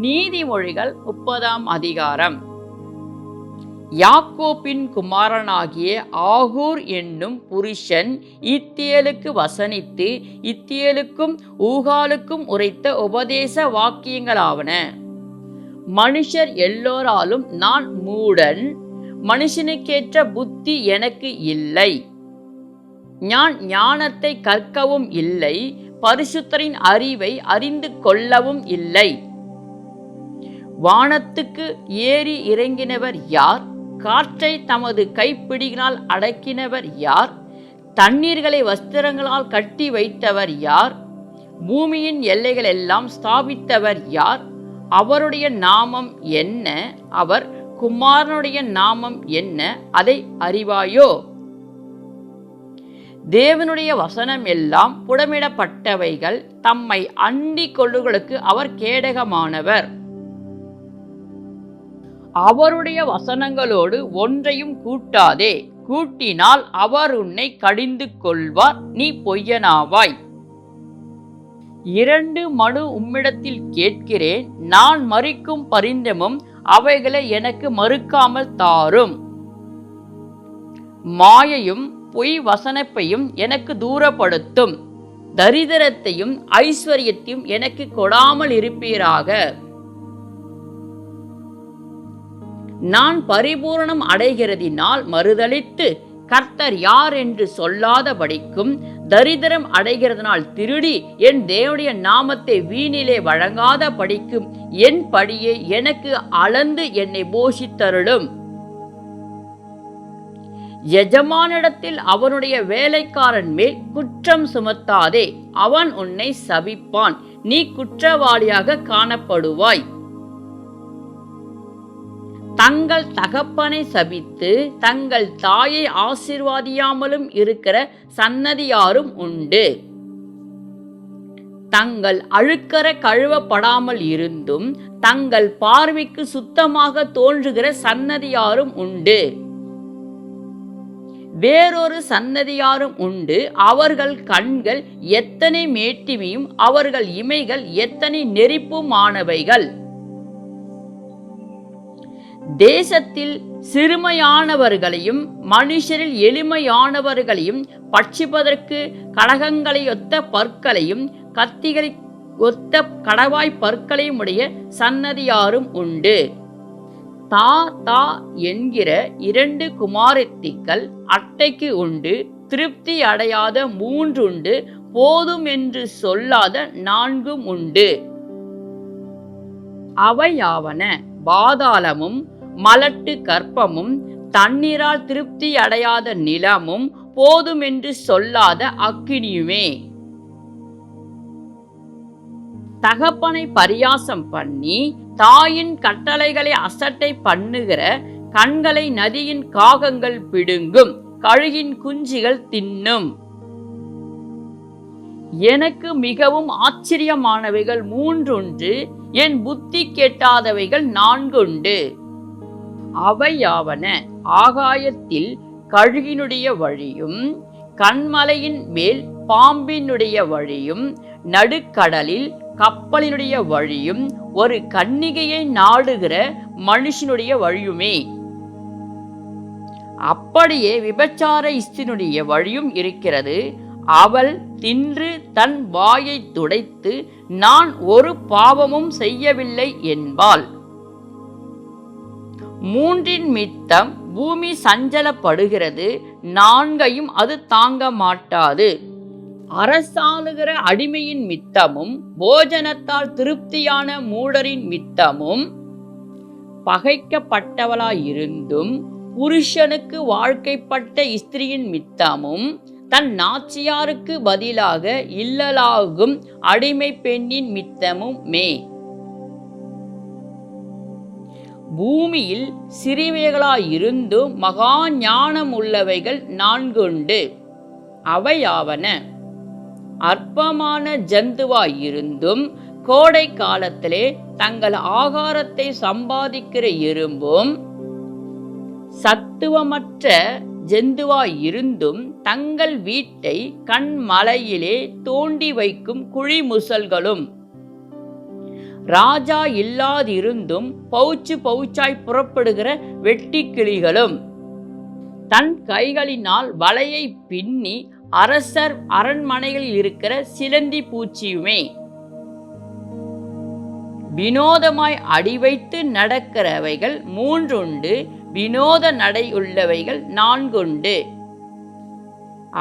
நீதிமொழிகள் 30ஆம் அதிகாரம். யாக்கோபின் குமாரனாகிய ஆகூர் என்னும் புருஷன் இத்தியேலுக்கு வசனித்து இத்தியேலுக்கும் ஊகாலுக்கும் உரைத்த உபதேச வாக்கியங்களாவன. மனுஷர் எல்லோராலும் நான் மூடன், மனுஷனுக்கேற்ற புத்தி எனக்கு இல்லை. ஞானத்தை கற்கவும் இல்லை, பரிசுத்தரின் அறிவை அறிந்து கொள்ளவும் இல்லை. வானத்துக்கு ஏறி இறங்கினவர் யார்? காற்றை தமது கைப்பிடியினால் அடக்கினவர் யார்? தண்ணீர்களை வஸ்திரங்களால் கட்டி வைத்தவர் யார்? பூமியின் எல்லைகள் எல்லாம் ஸ்தாபித்தவர் யார்? அவருடைய நாமம் என்ன? அவர் குமாரனுடைய நாமம் என்ன? அதை அறிவாயோ? தேவனுடைய வசனம் எல்லாம் புடமிடப்பட்டவைகள், தம்மை அண்டிக் கொள்ளுகளுக்கு அவர் கேடகமானவர். அவருடைய வசனங்களோடு ஒன்றையும் கூட்டாதே, கூட்டினால் அவர் உன்னை கடிந்து கொள்வார், நீ பொய்யனாவாய். 2 மனு உம்மிடத்தில் கேட்கிறேன், நான் மறிக்கும் பரிந்தமும் அவைகளை எனக்கு மறுக்காமல் தாரும். மாயையும் பொய் வசனப்பையும் எனக்கு தூரப்படுத்தும், தரித்திரத்தையும் ஐஸ்வர்யத்தையும் எனக்கு கொடாமல் இருப்பீராக. நான் பரிபூரணம் அடைகிறதினால் மறுதலித்து கர்த்தர் யார் என்று சொல்லாதபடிக்கும், தரித்திரம் அடைகிறதுனால் திருடி என் தேவனுடைய நாமத்தை வீணிலே வழங்காத படிக்கும் என் படியை எனக்கு அளந்து என்னை போஷித்தருளும். எஜமானிடத்தில் அவனுடைய வேலைக்காரன் மேல் குற்றம் சுமத்தாதே, அவன் உன்னை சபிப்பான், நீ குற்றவாளியாக காணப்படுவாய். தங்கள் தகப்பனை சபித்து தங்கள் தாயை ஆசீர்வாதியாமலும் இருக்கிற சன்னதியாரும் உண்டு. தங்கள் அழுக்கற கழுவப்படாமல் இருந்தும் தங்கள் பார்வைக்கு சுத்தமாக தோன்றுகிற சன்னதியாரும் உண்டு. வேறொரு சன்னதியாரும் உண்டு, அவர்கள் கண்கள் எத்தனை மேட்டிமையும் அவர்கள் இமைகள் எத்தனை நெரிப்புமானவைகள். தேசத்தில் சிறுமையானவர்களையும் மனுஷரில் எளிமையானவர்களையும் பட்சிப்பதற்கு கடகங்களையொத்த பற்களையும் கத்திகளை ஒத்த கடவாய் பற்களையும் உடைய சன்னதியாரும் உண்டு. தா தா என்கிற 2 குமாரத்திகள் அட்டைக்கு உண்டு, திருப்தி அடையாத 3 உண்டு, போதும் என்று சொல்லாத 4 உண்டு. அவையாவன பாதாளமும் மலட்டு கற்பமும் தண்ணீரால் திருப்தி அடையாத நிலமும் போதும் என்று சொல்லாத அக்கினியுமே. தகப்பனை பரியாசம் பண்ணி தாயின் கட்டளைகளை அசட்டை பண்ணுகிற கண்களை நதியின் காகங்கள் பிடுங்கும், கழுகின் குஞ்சுகள் தின்னும். எனக்கு மிகவும் ஆச்சரியமானவைகள் 3 உண்டு, என் புத்தி கேட்டாதவைகள் 4 உண்டு. அவையாவன ஆகாயத்தில் கழுகினுடைய வழியும், கண்மலையின் மேல் பாம்பினுடைய வழியும், நடுக்கடலில் கப்பலினுடைய வழியும், ஒரு கன்னிகையை நாடுகிற மனுஷனுடைய வழியுமே. அப்படியே விபச்சார ஸ்திரியினுடைய வழியும் இருக்கிறது. அவள் தின்று தன் வாயை துடைத்து நான் ஒரு பாவமும் செய்யவில்லை என்பாள். 3 மித்தம் பூமி சஞ்சலப்படுகிறது, 4 அது தாங்க மாட்டாது. அரசாளுகிற அடிமையின் மித்தமும் போஜனத்தால் திருப்தியான மூடரின் மித்தமும், பகைக்கப்பட்டவளாயிருந்தும் புருஷனுக்கு வாழ்க்கைப்பட்ட ஸ்திரியின் மித்தமும், தன் நாச்சியாருக்கு பதிலாக இல்லலாகும் அடிமை பெண்ணின் மித்தமும் மே. பூமியில் சிறியவைகளாயிருந்தும் மகா ஞானம் உள்ளவைகள் 4 உண்டு. அவையாவன அற்பமான ஜந்துவாயிருந்தும் கோடை காலத்திலே தங்கள் ஆகாரத்தை சம்பாதிக்கிற எறும்பும், சத்துவமற்ற ஜந்துவாயிருந்தும் தங்கள் வீட்டை கண்மலையிலே தோண்டி வைக்கும் குழிமுசல்களும், ராஜா இல்லாதிருந்தும் பவுச்சு பவுச்சாய் புறப்படுகிற வெட்டுக்கிளிகளும், தன் கைகளினால் வலையை பின்னி அரசர் அரண்மனைகளில் இருக்கிற சிலந்தி பூச்சியுமே. வினோதமாய் அடிவைத்து நடக்கிறவைகள் 3 உண்டு, வினோத நடை உள்ளவைகள் 4 உண்டு.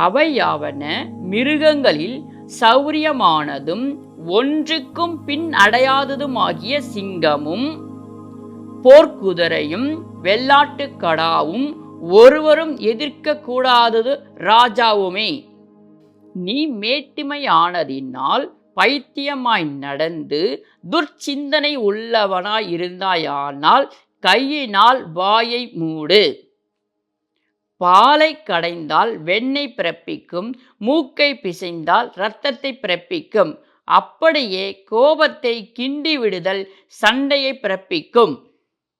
அவையாவன, மிருகங்களில் சௌரியமானதும் ஒன்றுக்கும் பின் அடையாததுமாகிய சிங்கமும், போர்க்குதிரையும், வெள்ளாட்டுக்கடாவும், ஒருவரும் எதிர்க்க கூடாதது ராஜாவுமே. நீ மேட்டிமையானதினால் பைத்தியமாய் நடந்து துர்ச்சிந்தனை உள்ளவனாய் இருந்தாயானால் கையினால் வாயை மூடு. பாலை கடைந்தால் வெண்ணெய் பிறப்பிக்கும், மூக்கை பிசைந்தால் இரத்தத்தை பிறப்பிக்கும். அப்படியே கோபத்தை கிண்டி விடுதல் சண்டையை பிறப்பிக்கும்.